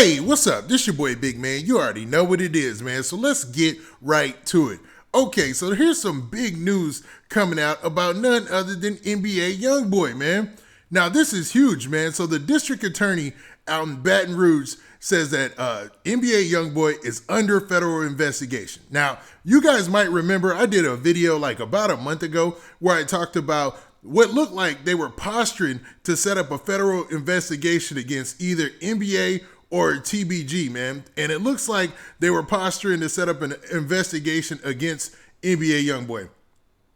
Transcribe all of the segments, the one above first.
Hey, what's up? This your boy Big Man. You already know what it is, man. So let's get right to it. Okay, so here's some big news coming out about none other than NBA Youngboy, man. Now this is huge, man. So the district attorney out in Baton Rouge says that NBA Youngboy is under federal investigation. Now, you guys might remember I did a video like about a month ago where I talked about what looked like they were posturing to set up a federal investigation against either NBA or TBG, man. And it looks like they were posturing to set up an investigation against NBA Youngboy.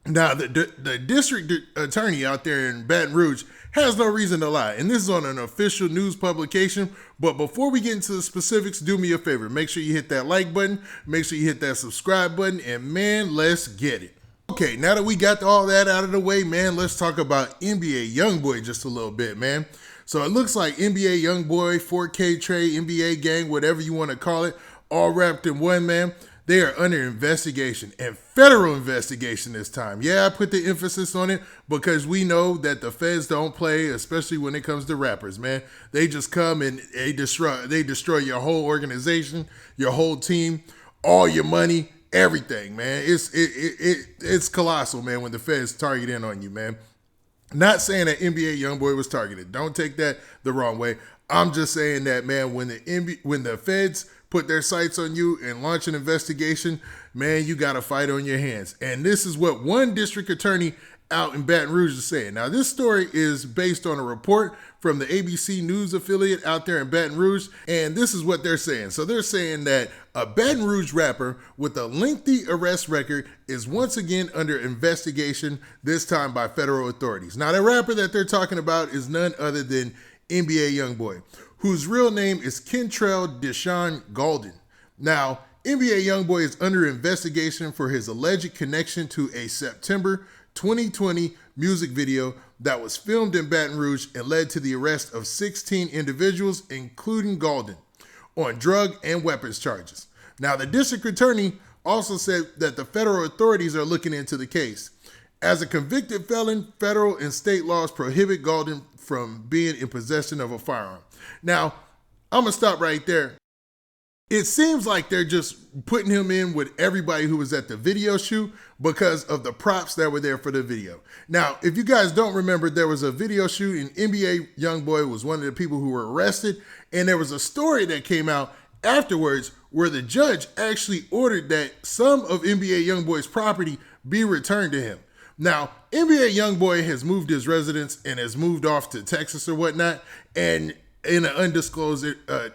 Now, the district attorney out there in Baton Rouge has no reason to lie. And this is on an official news publication. But before we get into the specifics, do me a favor. Make sure you hit that like button. Make sure you hit that subscribe button. And man, let's get it. Okay, now that we got all that out of the way, man, let's talk about NBA Youngboy just a little bit, man. So it looks like NBA Youngboy, 4K Trey, NBA Gang, whatever you want to call it, all wrapped in one, man. They are under investigation, and federal investigation this time. Yeah, I put the emphasis on it because we know that the feds don't play, especially when it comes to rappers, man. They just come and they destroy your whole organization, your whole team, all your money, everything, man. It's colossal, man, when the feds target in on you, man. Not saying that NBA Youngboy was targeted. Don't take that the wrong way. I'm just saying that, man, when the feds put their sights on you and launch an investigation, man, you got a fight on your hands. And this is what one district attorney out in Baton Rouge is saying. Now, this story is based on a report from the ABC News affiliate out there in Baton Rouge, and this is what they're saying. So they're saying that a Baton Rouge rapper with a lengthy arrest record is once again under investigation, this time by federal authorities. Now, the rapper that they're talking about is none other than NBA Youngboy, whose real name is Kentrell Deshaun Gaulden. Now, NBA Youngboy is under investigation for his alleged connection to a September 2020 music video that was filmed in Baton Rouge and led to the arrest of 16 individuals, including Gaulden, on drug and weapons charges. Now, the district attorney also said that the federal authorities are looking into the case. As a convicted felon, federal and state laws prohibit Gaulden from being in possession of a firearm. Now, I'm going to stop right there. It seems like they're just putting him in with everybody who was at the video shoot because of the props that were there for the video. Now, if you guys don't remember, there was a video shoot and NBA Youngboy was one of the people who were arrested. And there was a story that came out afterwards where the judge actually ordered that some of NBA Youngboy's property be returned to him. Now, NBA Youngboy has moved his residence and has moved off to Texas or whatnot, and in an undisclosed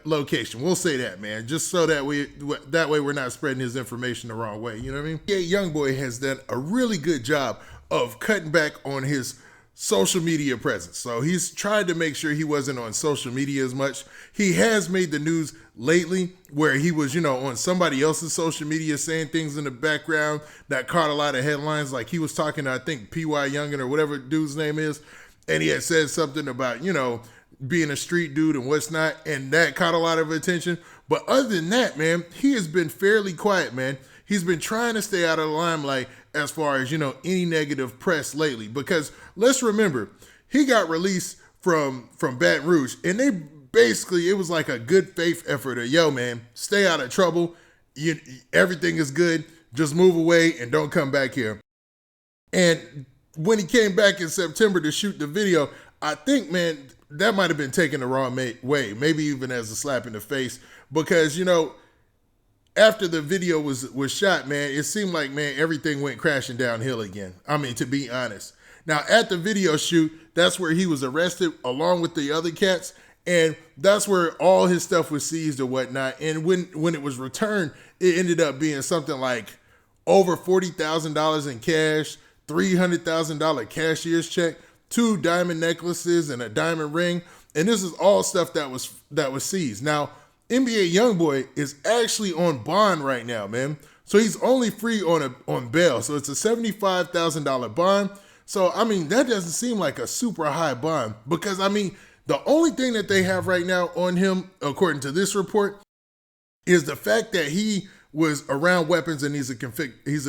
location. We'll say that, man, just so that way we're not spreading his information the wrong way. You know what I mean? NBA Youngboy has done a really good job of cutting back on his social media presence. So he's tried to make sure he wasn't on social media as much. He has made the news lately where he was, on somebody else's social media saying things in the background that caught a lot of headlines. Like he was talking to, I think, P.Y. Youngin or whatever dude's name is. And he had said something about, being a street dude and what's not. And that caught a lot of attention. But other than that, man, he has been fairly quiet, man. He's been trying to stay out of the limelight as far as, any negative press lately. Because let's remember, he got released from Baton Rouge. And it was like a good faith effort of, yo, man, stay out of trouble. Everything is good. Just move away and don't come back here. And when he came back in September to shoot the video, I think, man, that might have been taken the wrong way. Maybe even as a slap in the face. Because, after the video was shot, man, it seemed like, man, everything went crashing downhill again. I mean, to be honest. Now, at the video shoot, that's where he was arrested along with the other cats. And that's where all his stuff was seized or whatnot. And when it was returned, it ended up being something like over $40,000 in cash, $300,000 cashier's check, 2 diamond necklaces and a diamond ring. And this is all stuff that was seized. Now, NBA Youngboy is actually on bond right now, man. So he's only free on bail. So it's a $75,000 bond. So, I mean, that doesn't seem like a super high bond because, I mean, the only thing that they have right now on him, according to this report, is the fact that he was around weapons, and he's a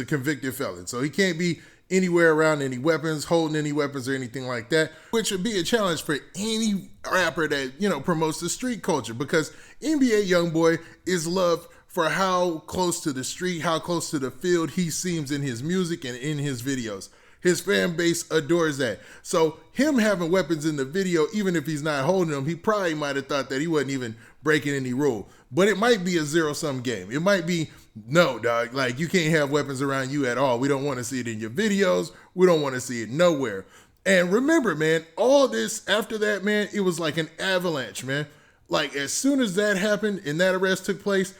convicted felon. So he can't be anywhere around any weapons, holding any weapons or anything like that, which would be a challenge for any rapper that, promotes the street culture, because NBA Youngboy is loved for how close to the street, how close to the field he seems in his music and in his videos. His fan base adores that. So him having weapons in the video, even if he's not holding them, he probably might have thought that he wasn't even breaking any rule. But it might be a zero-sum game. It might be, no, dog, like you can't have weapons around you at all. We don't want to see it in your videos. We don't want to see it nowhere. And remember, man, all this after that, man, it was like an avalanche, man. Like as soon as that happened and that arrest took place,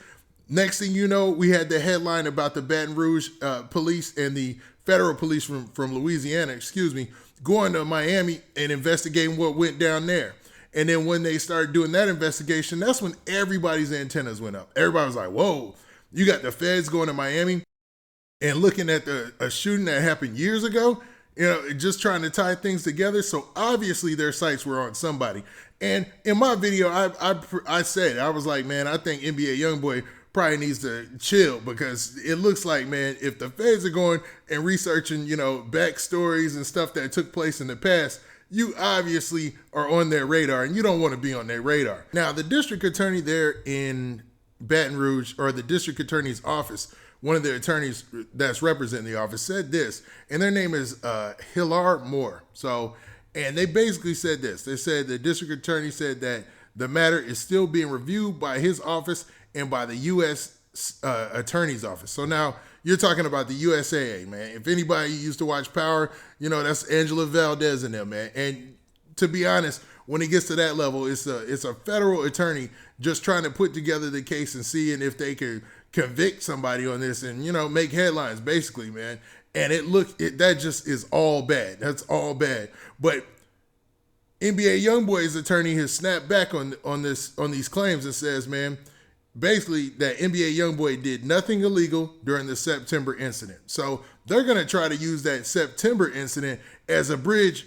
next thing you know, we had the headline about the Baton Rouge police and the federal police from Louisiana, going to Miami and investigating what went down there. And then when they started doing that investigation, that's when everybody's antennas went up. Everybody was like, whoa, you got the feds going to Miami and looking at a shooting that happened years ago, just trying to tie things together. So obviously their sights were on somebody. And in my video, I said, I was like, man, I think NBA Youngboy probably needs to chill, because it looks like, man, if the feds are going and researching, backstories and stuff that took place in the past, you obviously are on their radar, and you don't want to be on their radar. Now, the district attorney there in Baton Rouge, or the district attorney's office, one of the attorneys that's representing the office, said this, and their name is Hilar Moore. So, and they basically said this. They said the district attorney said that the matter is still being reviewed by his office and by the U.S. Attorney's Office. So now you're talking about the USAA, man. If anybody used to watch Power, that's Angela Valdez and them, man. And to be honest, when it gets to that level, it's a federal attorney just trying to put together the case and seeing if they can convict somebody on this and, make headlines, basically, man. And that just is all bad. That's all bad. But NBA Youngboy's attorney has snapped back on these claims and says, man, basically that NBA Youngboy did nothing illegal during the September incident. So they're going to try to use that September incident as a bridge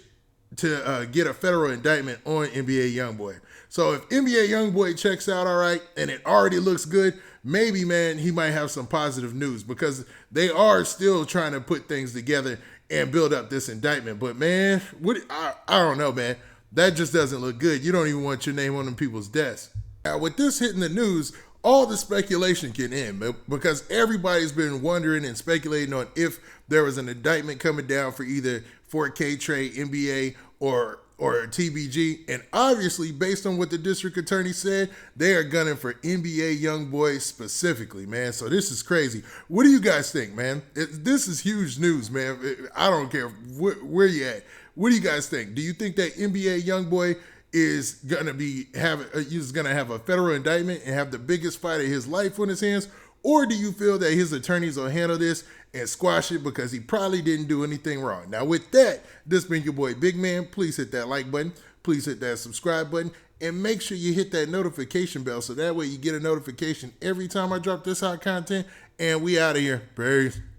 to get a federal indictment on NBA Youngboy. So if NBA Youngboy checks out all right and it already looks good, maybe, man, he might have some positive news, because they are still trying to put things together and build up this indictment. But, man, I don't know, man. That just doesn't look good. You don't even want your name on them people's desks. Now, with this hitting the news, all the speculation can end, because everybody's been wondering and speculating on if there was an indictment coming down for either 4K Trey, NBA, or TBG. And obviously, based on what the district attorney said, they are gunning for NBA Youngboy specifically, man. So this is crazy. What do you guys think, man? This is huge news, man. I don't care where you at. What do you guys think? Do you think that NBA Youngboy is gonna have a federal indictment and have the biggest fight of his life on his hands? Or do you feel that his attorneys will handle this and squash it because he probably didn't do anything wrong? Now, with that, this been your boy Big Man. Please hit that like button. Please hit that subscribe button. And make sure you hit that notification bell so that way you get a notification every time I drop this hot content. And we out of here. Peace.